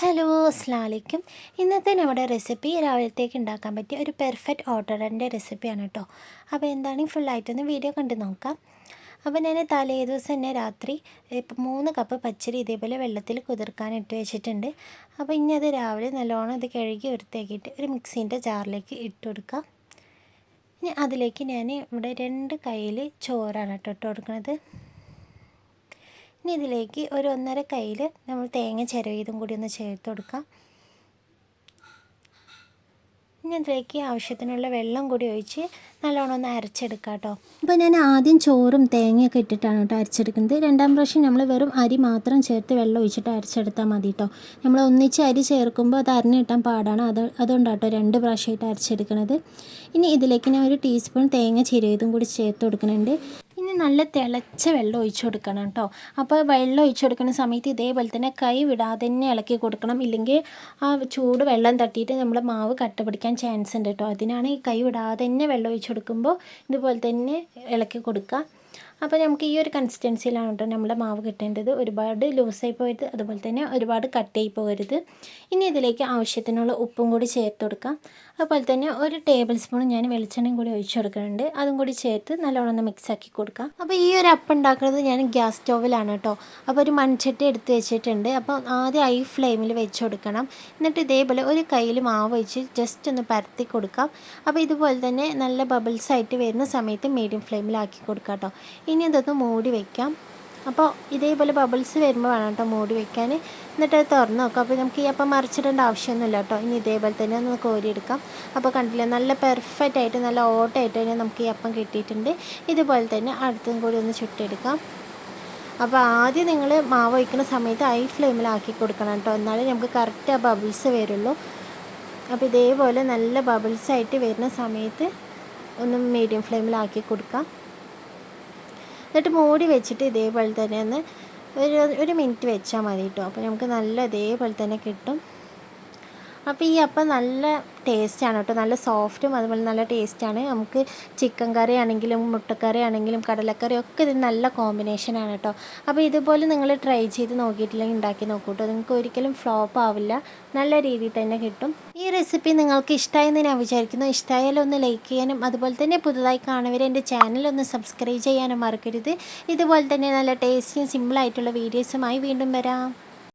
Hello അസ്സലാമലൈക്കും. ഇന്നത്തെ നമ്മുടെ റെസിപ്പി രാവിലത്തേക്ക് ഉണ്ടാക്കാൻ പറ്റിയ ഒരു പെർഫെക്റ്റ് ഓർഡറിൻ്റെ റെസിപ്പിയാണ് കേട്ടോ. അപ്പോൾ എന്താണ് ഫുള്ളായിട്ടൊന്ന് വീഡിയോ കണ്ട് നോക്കാം. അപ്പോൾ ഞാൻ തലേ ദിവസം തന്നെ രാത്രി ഇപ്പം 3 കപ്പ് പച്ചരി ഇതേപോലെ വെള്ളത്തിൽ കുതിർക്കാൻ ഇട്ട് വെച്ചിട്ടുണ്ട്. അപ്പോൾ ഇനി അത് രാവിലെ നല്ലോണം ഇത് കഴുകി വൃത്തിയാക്കിയിട്ട് ഒരു മിക്സീൻ്റെ ജാറിലേക്ക് ഇട്ട് കൊടുക്കാം. ഇനി അതിലേക്ക് ഞാൻ ഇവിടെ 2 കയ്യിൽ ചോറാണ് ഇട്ട് കൊടുക്കുന്നത്. ഇനി ഇതിലേക്ക് ഒരു 1.5 കയ്യിൽ നമ്മൾ തേങ്ങ ചിരവിയതും കൂടി ഒന്ന് ചേർത്ത് കൊടുക്കാം. ഇനി ഇതിലേക്ക് ആവശ്യത്തിനുള്ള വെള്ളം കൂടി ഒഴിച്ച് നല്ലോണം ഒന്ന് അരച്ചെടുക്കാം കേട്ടോ. അപ്പോൾ ഞാൻ ആദ്യം ചോറും തേങ്ങയൊക്കെ ഇട്ടിട്ടാണ് കേട്ടോ അരച്ചെടുക്കുന്നത്. രണ്ടാം പ്രാവശ്യം നമ്മൾ വെറും അരി മാത്രം ചേർത്ത് വെള്ളം ഒഴിച്ചിട്ട് അരച്ചെടുത്താൽ മതി കേട്ടോ. നമ്മൾ ഒന്നിച്ച് അരി ചേർക്കുമ്പോൾ അത് അരിഞ്ഞ് കിട്ടാൻ പാടാണ്. അതുകൊണ്ടാണ് കേട്ടോ 2 പ്രാവശ്യമായിട്ട് അരച്ചെടുക്കുന്നത്. ഇനി ഇതിലേക്ക് ഞാൻ 1 ടീസ്പൂൺ തേങ്ങ ചിരവിയതും കൂടി ചേർത്ത് കൊടുക്കുന്നുണ്ട്. ഇനി നല്ല തിളച്ച വെള്ളം ഒഴിച്ചു കൊടുക്കണം കേട്ടോ. അപ്പോൾ വെള്ളം ഒഴിച്ചു കൊടുക്കുന്ന സമയത്ത് ഇതേപോലെ തന്നെ കൈ വിടാതെ തന്നെ ഇളക്കി കൊടുക്കണം. ഇല്ലെങ്കിൽ ആ ചൂട് വെള്ളം തട്ടിയിട്ട് നമ്മുടെ മാവ് കട്ട പിടിക്കാൻ ചാൻസ് ഉണ്ട് കേട്ടോ. അതിനാണ് ഈ കൈ വിടാതെ തന്നെ വെള്ളം ഒഴിച്ചു കൊടുക്കുമ്പോൾ ഇതുപോലെ തന്നെ ഇളക്കി കൊടുക്കുക. അപ്പോൾ നമുക്ക് ഈ ഒരു കൺസിസ്റ്റൻസിയിലാണ് കേട്ടോ നമ്മുടെ മാവ് കിട്ടേണ്ടത്. ഒരുപാട് ലൂസായി പോകരുത്, അതുപോലെ തന്നെ ഒരുപാട് കട്ടയായി പോകരുത്. ഇനി ഇതിലേക്ക് ആവശ്യത്തിനുള്ള ഉപ്പും കൂടി ചേർത്ത് കൊടുക്കാം. അതുപോലെ തന്നെ 1 ടേബിൾ സ്പൂൺ ഞാൻ വെളിച്ചെണ്ണയും കൂടി ഒഴിച്ചു കൊടുക്കുന്നുണ്ട്. അതും കൂടി ചേർത്ത് നല്ലോണം ഒന്ന് മിക്സാക്കി കൊടുക്കാം. അപ്പോൾ ഈ ഒരു അപ്പം ഉണ്ടാക്കുന്നത് ഞാൻ ഗ്യാസ് സ്റ്റൗവിലാണ് കേട്ടോ. അപ്പോൾ ഒരു മൺചട്ടി എടുത്ത് വെച്ചിട്ടുണ്ട്. അപ്പോൾ ആദ്യം ഹൈ ഫ്ലെയിമിൽ വെച്ച് കൊടുക്കണം. എന്നിട്ട് ഇതേപോലെ ഒരു കയ്യിൽ മാവ് വെച്ച് ജസ്റ്റ് ഒന്ന് പരത്തി കൊടുക്കാം. അപ്പോൾ ഇതുപോലെ തന്നെ നല്ല ബബിൾസ് ആയിട്ട് വരുന്ന സമയത്ത് മീഡിയം ഫ്ലെയിമിലാക്കി കൊടുക്കാം കേട്ടോ. ഇനി ഇതൊന്ന് മൂടി വയ്ക്കാം. അപ്പോൾ ഇതേപോലെ ബബിൾസ് വരുമ്പോൾ വേണം കേട്ടോ മൂടി വയ്ക്കാൻ. എന്നിട്ട് അത് തുറന്ന് നോക്കാം. അപ്പോൾ നമുക്ക് ഈ അപ്പം മറിച്ചിടേണ്ട ആവശ്യമൊന്നുമില്ല കേട്ടോ. ഇനി ഇതേപോലെ തന്നെ ഒന്ന് കോരിയെടുക്കാം. അപ്പോൾ കണ്ടില്ലേ, നല്ല പെർഫെക്റ്റ് ആയിട്ട് നല്ല ഓട്ടമായിട്ട് തന്നെ നമുക്ക് ഈ അപ്പം കിട്ടിയിട്ടുണ്ട്. ഇതുപോലെ തന്നെ അടുത്തും കൂടി ഒന്ന് ചുട്ടെടുക്കാം. അപ്പോൾ ആദ്യം നിങ്ങൾ മാവ് വയ്ക്കുന്ന സമയത്ത് ഹൈ ഫ്ലെയിമിലാക്കി കൊടുക്കണം കേട്ടോ. എന്നാലേ നമുക്ക് കറക്റ്റ് ആ ബബിൾസ് വരുള്ളൂ. അപ്പോൾ ഇതേപോലെ നല്ല ബബിൾസ് ആയിട്ട് വരുന്ന സമയത്ത് ഒന്ന് മീഡിയം ഫ്ലെയിമിലാക്കി കൊടുക്കാം. എന്നിട്ട് മൂടി വെച്ചിട്ട് ഇതേപോലെ തന്നെ ഒന്ന് ഒരു മിനിറ്റ് വെച്ചാൽ മതി കേട്ടോ. അപ്പോൾ നമുക്ക് നല്ല ഇതേപോലെ തന്നെ കിട്ടും. അപ്പോൾ ഈ അപ്പം നല്ല ടേസ്റ്റാണ് കേട്ടോ. നല്ല സോഫ്റ്റും അതുപോലെ നല്ല ടേസ്റ്റാണ്. നമുക്ക് ചിക്കൻ കറി ആണെങ്കിലും മുട്ടക്കറി ആണെങ്കിലും കടലക്കറി ഒക്കെ ഇത് നല്ല കോമ്പിനേഷനാണ് കേട്ടോ. അപ്പോൾ ഇതുപോലെ നിങ്ങൾ ട്രൈ ചെയ്ത് നോക്കിയിട്ടില്ലെങ്കിൽ ഉണ്ടാക്കി നോക്കൂ കേട്ടോ. നിങ്ങൾക്ക് ഒരിക്കലും ഫ്ലോപ്പ് ആവില്ല, നല്ല രീതിയിൽ തന്നെ കിട്ടും. ഈ റെസിപ്പി നിങ്ങൾക്ക് ഇഷ്ടമായെന്ന് ഞാൻ വിചാരിക്കുന്നു. ഇഷ്ടമായാലും ഒന്ന് ലൈക്ക് ചെയ്യാനും അതുപോലെ തന്നെ പുതുതായി കാണുന്നവർ എൻ്റെ ചാനലൊന്ന് സബ്സ്ക്രൈബ് ചെയ്യാനും മറക്കരുത്. ഇതുപോലെ തന്നെ നല്ല ടേസ്റ്റിയും സിമ്പിളായിട്ടുള്ള വീഡിയോസുമായി വീണ്ടും വരാം.